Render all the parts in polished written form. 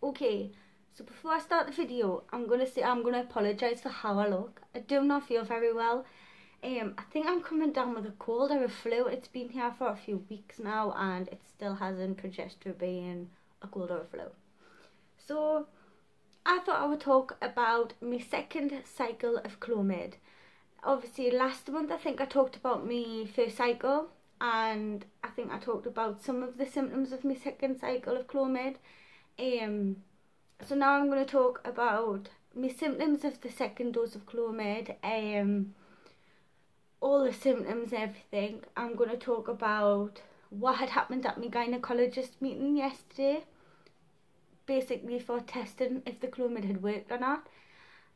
Okay, so before I start the video, I'm gonna apologise for how I look. I do not feel very well. I think I'm coming down with a cold or a flu. It's been here for a few weeks now and it still hasn't progressed to being a cold or a flu. So I thought I would talk about my second cycle of Clomid. Obviously last month I think I talked about my first cycle, and I think I talked about some of the symptoms of my second cycle of Clomid. So now I'm going to talk about my symptoms of the second dose of Clomid, all the symptoms, everything. I'm going to talk about what had happened at my gynecologist meeting yesterday, basically for testing if the Clomid had worked or not,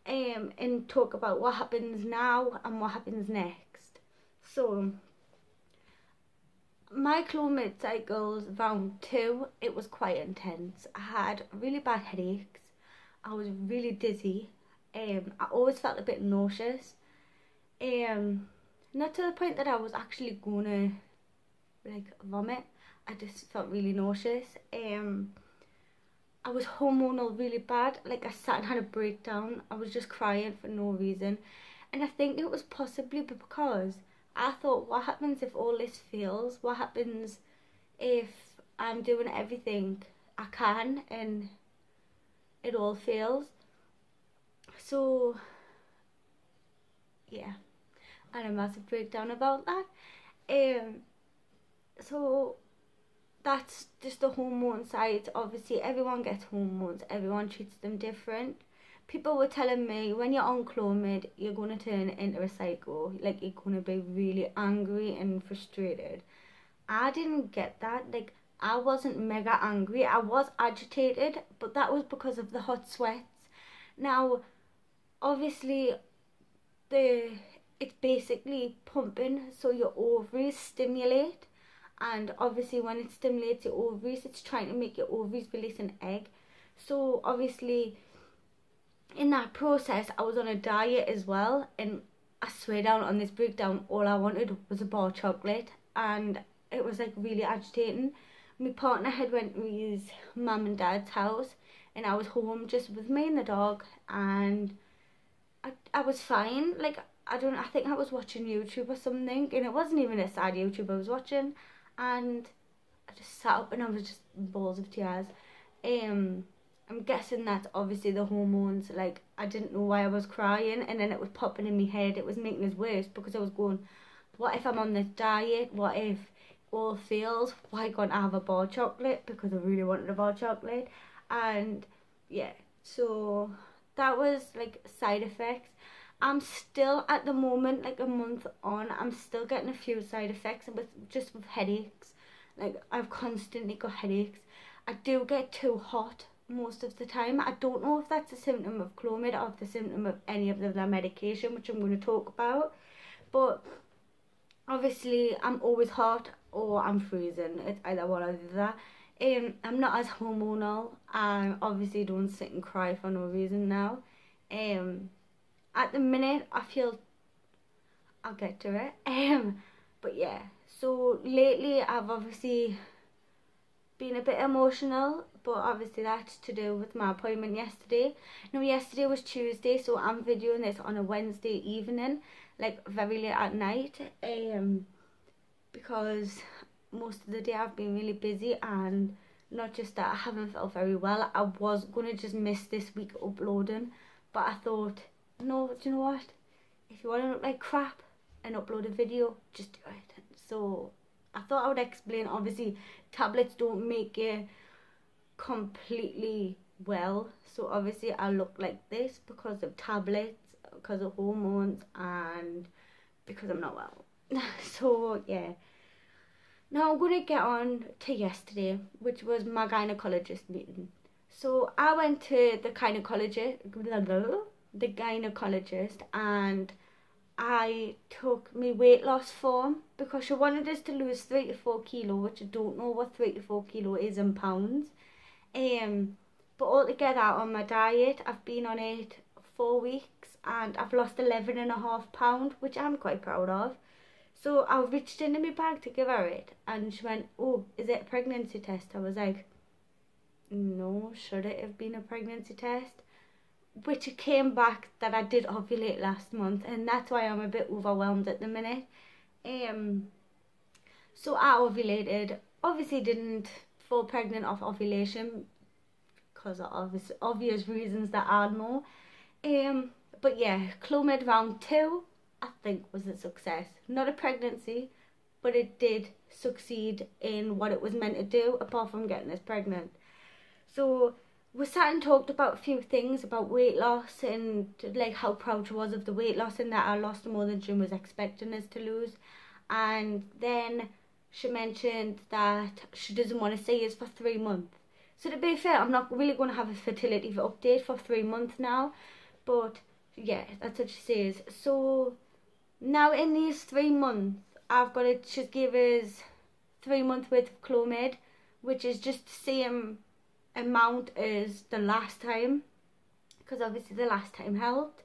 and talk about what happens now and what happens next. So my Clomid cycles, round 2, it was quite intense. I had really bad headaches. I was really dizzy. I always felt a bit nauseous. Not to the point that I was actually gonna like vomit. I just felt really nauseous. I was hormonal really bad. Like I sat and had a breakdown. I was just crying for no reason. And I think it was possibly because I thought, what happens if all this fails? What happens if I'm doing everything I can and it all fails? So yeah, I had a massive breakdown about that. So that's just the hormone side. Obviously everyone gets hormones, everyone treats them different. People were telling me, when you're on Clomid, you're going to turn into a psycho. Like, you're going to be really angry and frustrated. I didn't get that. Like, I wasn't mega angry. I was agitated, but that was because of the hot sweats. Now, obviously, it's basically pumping, so your ovaries stimulate. And obviously, when it stimulates your ovaries, it's trying to make your ovaries release an egg. So, obviously, in that process, I was on a diet as well, and I swear down on this breakdown, all I wanted was a bar of chocolate, and it was like really agitating. My partner had went to his mum and dad's house, and I was home just with me and the dog, and I was fine. Like, I think I was watching YouTube or something, and it wasn't even a sad YouTube I was watching, and I just sat up and I was just balls of tears. I'm guessing that's obviously the hormones. Like, I didn't know why I was crying, and then it was popping in my head. It was making it worse because I was going, what if I'm on this diet? What if all fails? Why can't I have a bar of chocolate? Because I really wanted a bar of chocolate. And yeah, so that was like side effects. I'm still at the moment, like a month on, I'm still getting a few side effects just with headaches. Like, I've constantly got headaches. I do get too hot most of the time. I don't know if that's a symptom of Clomid or if the symptom of any of the medication, which I'm going to talk about. But obviously I'm always hot or I'm freezing. It's either one or the other. I'm not as hormonal. I obviously don't sit and cry for no reason now. At the minute I feel, I'll get to it. But yeah, so lately I've obviously been a bit emotional, but obviously that's to do with my appointment yesterday. No, yesterday was Tuesday, so I'm videoing this on a Wednesday evening, like very late at night, because most of the day I've been really busy, and not just that, I haven't felt very well. I was gonna just miss this week uploading, but I thought, no, do you know what, if you want to look like crap and upload a video, just do it. So I thought I would explain. Obviously tablets don't make you completely well, so obviously I look like this because of tablets, because of hormones, and because I'm not well. So yeah, now I'm going to get on to yesterday, which was my gynecologist meeting. So I went to the gynecologist and I took my weight loss form because she wanted us to lose 3 to 4 kilo, which I don't know what 3 to 4 kilo is in pounds. But altogether on my diet, I've been on it 4 weeks and I've lost 11.5 pounds, which I'm quite proud of. So I reached into my bag to give her it, and she went, "Oh, is it a pregnancy test?" I was like, no, should it have been a pregnancy test? Which it came back that I did ovulate last month, and that's why I'm a bit overwhelmed at the minute. So I ovulated. Obviously didn't fall pregnant off ovulation because of obvious reasons that I know. But yeah, Clomid round 2, I think, was a success. Not a pregnancy, but it did succeed in what it was meant to do, apart from getting us pregnant. So we sat and talked about a few things about weight loss and like how proud she was of the weight loss and that I lost more than she was expecting us to lose. And then she mentioned that she doesn't want to see us for 3 months. So to be fair, I'm not really going to have a fertility update for 3 months now. But yeah, that's what she says. So now in these 3 months, I've got to just give us 3 months worth of Clomid, which is just the same amount as the last time, because obviously the last time helped.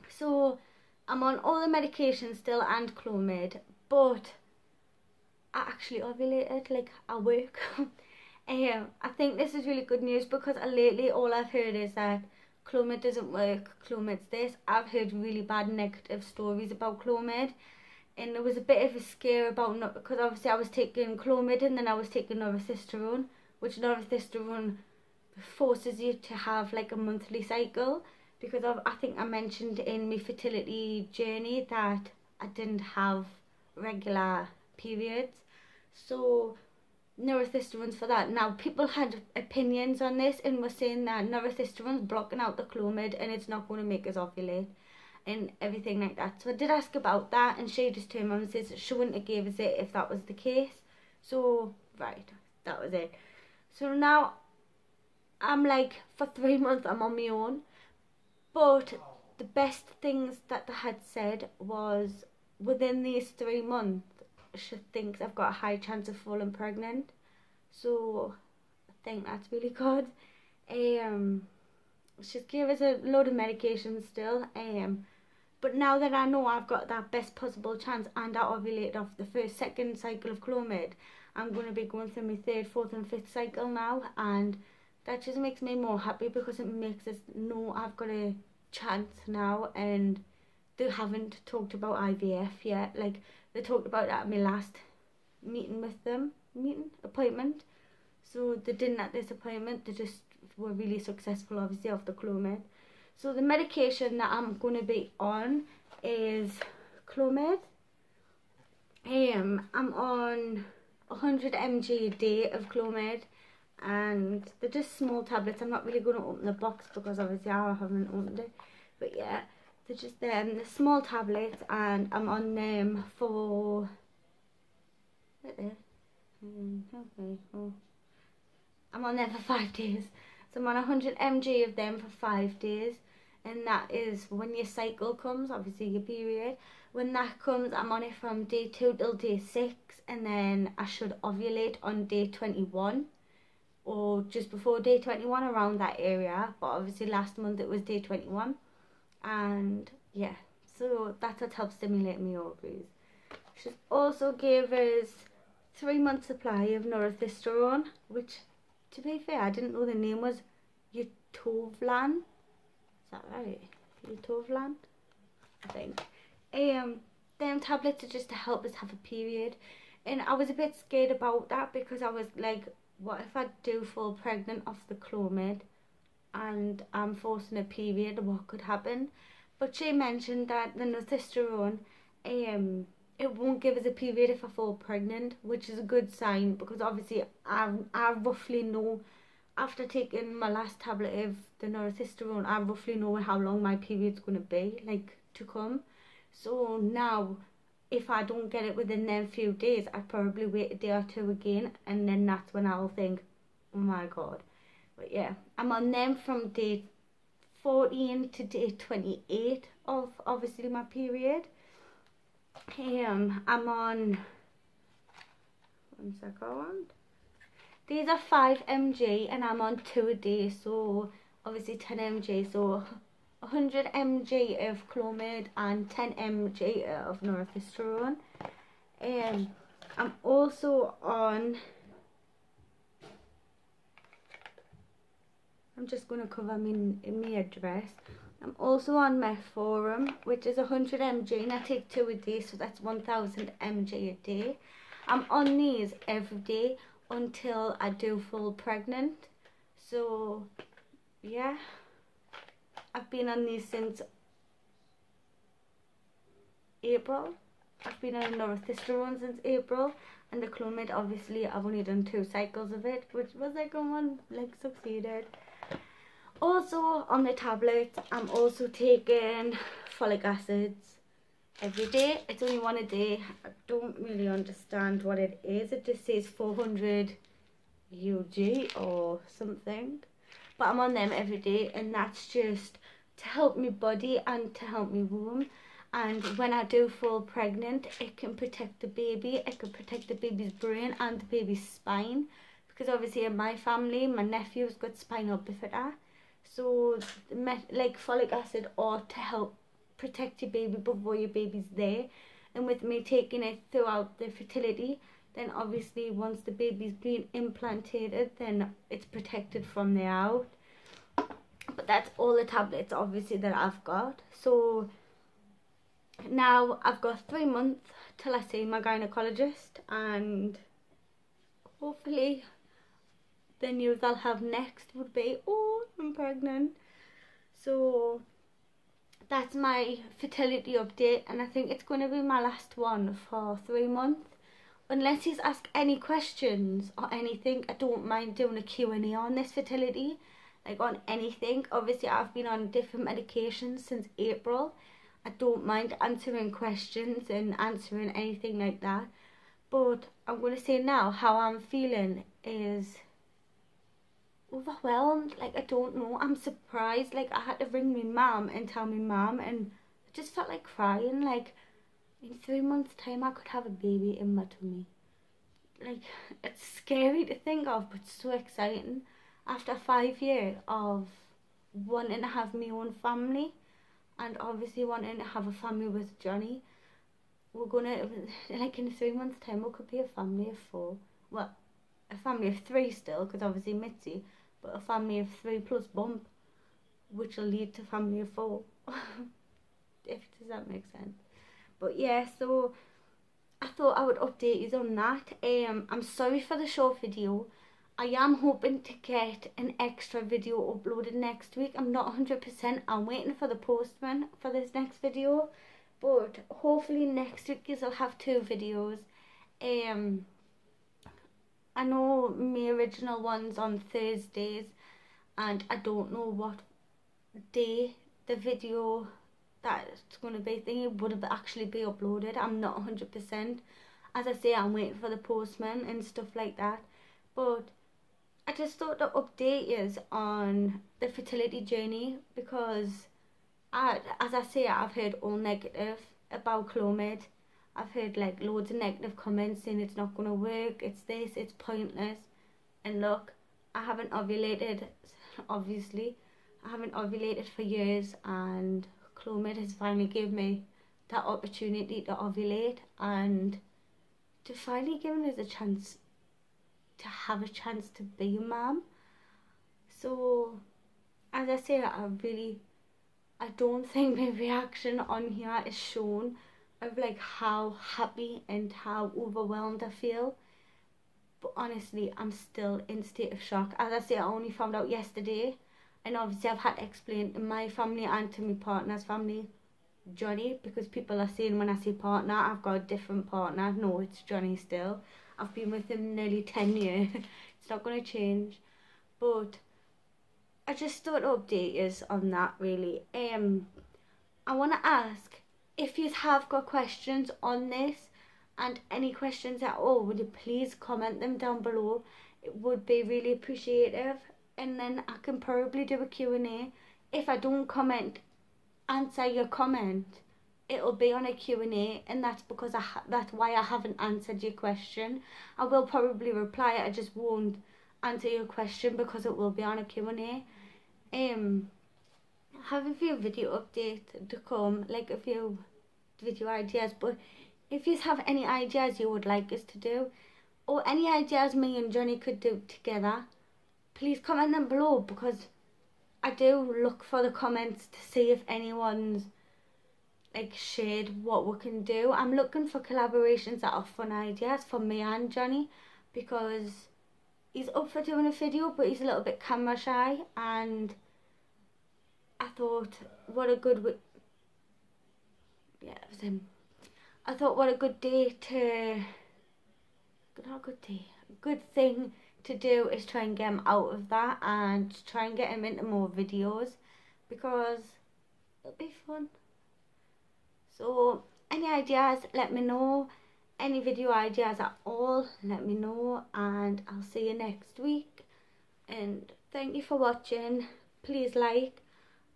So I'm on all the medication still and Clomid, but I actually ovulated, like, I work. I think this is really good news because lately all I've heard is that Clomid doesn't work, Clomid's this. I've heard really bad negative stories about Clomid, and there was a bit of a scare about, because obviously I was taking Clomid and then I was taking norethisterone, which norethisterone forces you to have like a monthly cycle, because I think I mentioned in my fertility journey that I didn't have regular periods. So norethisterone's for that. Now people had opinions on this and were saying that norethisterone's blocking out the Clomid and it's not going to make us ovulate and everything like that. So I did ask about that, and she just turned around and says she wouldn't have gave us it if that was the case. So right, that was it. So now I'm like, for 3 months I'm on my own, but the best things that they had said was within these 3 months she thinks I've got a high chance of falling pregnant. So I think that's really good. She's gave us a load of medication still, but now that I know I've got that best possible chance and I ovulated off the second cycle of Clomid, I'm going to be going through my 3rd, 4th and 5th cycle now, and that just makes me more happy because it makes us know I've got a chance now. And they haven't talked about IVF yet. Like, they talked about that at my last meeting with them, appointment. So they didn't at this appointment, they just were really successful obviously off the Clomid. So the medication that I'm going to be on is Clomid. I'm on 100 mg a day of Clomid, and they're just small tablets. I'm not really going to open the box because obviously I haven't opened it, but yeah, they're just them, the small tablets, and I'm on them for I'm on them for 5 days. So I'm on 100 mg of them for 5 days, and that is when your cycle comes, obviously your period. When that comes, I'm on it from day 2 till day 6, and then I should ovulate on day 21 or just before day 21, around that area. But obviously last month it was day 21, and yeah, so that's what helps stimulate my ovaries. She's also gave us 3 months supply of norethisterone, which, to be fair, I didn't know the name was Utovlan. Is that right? Utovlan, I think. Them tablets are just to help us have a period, and I was a bit scared about that because I was like, what if I do fall pregnant off the Clomid and I'm forcing a period, what could happen? But she mentioned that the norethisterone, it won't give us a period if I fall pregnant, which is a good sign, because obviously I roughly know, after taking my last tablet of the norethisterone, I roughly know how long my period's going to be, like, to come. So now, if I don't get it within them few days, I'd probably wait a day or 2 again, and then that's when I'll think, oh my god. But yeah, I'm on them from day 14 to day 28 of obviously my period. I'm on, 1 second, these are 5 mg and I'm on 2 a day, so obviously 10 mg, so 100 mg of Clomid and 10 mg of norethisterone. I'm also on I'm just going to cover my address. I'm also on metformin, which is 100 mg, and I take 2 a day, so that's 1000 mg a day. I'm on these every day until I do fall pregnant. So yeah, I've been on these since April. I've been on norethistone since April, and the Clomid, obviously I've only done 2 cycles of it, which was like one like succeeded. Also on the tablets, I'm also taking folic acids every day. It's only 1 a day. I don't really understand what it is. It just says 400 UG or something, but I'm on them every day, and that's just to help my body and to help me womb. And when I do fall pregnant, it can protect the baby. It can protect the baby's brain and the baby's spine, because obviously in my family, my nephew's got spinal bifida. So like folic acid ought to help protect your baby before your baby's there. And with me taking it throughout the fertility, then obviously once the baby's been implanted, then it's protected from there out. But that's all the tablets obviously that I've got. So now I've got 3 months till I see my gynecologist, and hopefully the news I'll have next would be, oh, I'm pregnant. So that's my fertility update, and I think it's going to be my last one for 3 months. Unless you ask any questions or anything, I don't mind doing a Q&A on this fertility, like on anything. Obviously I've been on different medications since April. I don't mind answering questions and answering anything like that. But I'm going to say now how I'm feeling is overwhelmed. Like, I don't know, I'm surprised. Like, I had to ring my mum and tell my mum, and I just felt like crying. Like, in 3 months time I could have a baby in my tummy. Like, it's scary to think of, but so exciting. After 5 years of wanting to have my own family, and obviously wanting to have a family with Johnny, we're gonna, like, in 3 months time we could be a family of 4. Well, a family of 3 still, because obviously Mitzi, but a family of 3 plus Bump, which will lead to family of 4. Does that make sense? But yeah, so I thought I would update you on that. I'm sorry for the short video. I am hoping to get an extra video uploaded next week. I'm not 100%. I'm waiting for the postman for this next video, but hopefully next week you'll have 2 videos. I know my original one's on Thursdays, and I don't know what day the video that's going to be thingy would have actually be uploaded. I'm not 100%. As I say, I'm waiting for the postman and stuff like that. But I just thought to update you on the fertility journey, because as I say, I've heard all negative about Clomid. I've heard like loads of negative comments saying it's not going to work, it's this, it's pointless. And look, I haven't ovulated, obviously. I haven't ovulated for years, and Clomid has finally given me that opportunity to ovulate, and to finally giving us a chance to have a chance to be a mum. So as I say, I don't think my reaction on here is shown of like how happy and how overwhelmed I feel. But honestly, I'm still in a state of shock. As I say, I only found out yesterday, and obviously I've had to explain to my family and to my partner's family, Johnny, because people are saying when I say partner, I've got a different partner. No, it's Johnny still. I've been with him nearly 10 years. It's not going to change. But I just thought to update you on that, really. I want to ask, if you have got questions on this, and any questions at all, would you please comment them down below? It would be really appreciative, and then I can probably do a Q&A. If I don't answer your comment, it'll be on a Q&A, and that's because that's why I haven't answered your question. I will probably reply, I just won't answer your question because it will be on a Q&A. I have a few video updates to come, like a few video ideas, but if you have any ideas you would like us to do, or any ideas me and Johnny could do together, please comment them below, because I do look for the comments to see if anyone's like shared what we can do. I'm looking for collaborations that are fun ideas for me and Johnny, because he's up for doing a video but he's a little bit camera shy, and I thought what a good yeah, it was him. I thought what a good day to, not a good day, a good thing to do is try and get him out of that and try and get him into more videos, because it'll be fun. So any ideas, let me know. Any video ideas at all, let me know, and I'll see you next week. And thank you for watching. Please like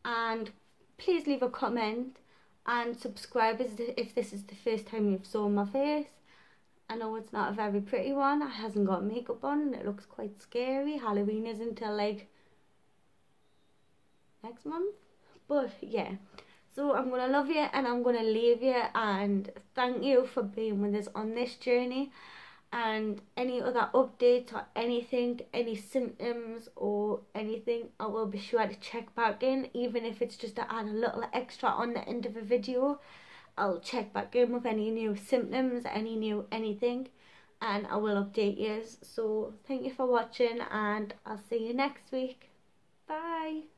and please leave a comment and subscribe if this is the first time you've saw my face. I know it's not a very pretty one. It hasn't got makeup on and it looks quite scary. Halloween isn't until like next month. But yeah, so I'm going to love you and I'm going to leave you, and thank you for being with us on this journey. And any other updates or anything, any symptoms or anything, I will be sure to check back in, even if it's just to add a little extra on the end of a video. I'll check back in with any new symptoms, any new anything, and I will update you. So thank you for watching and I'll see you next week. Bye.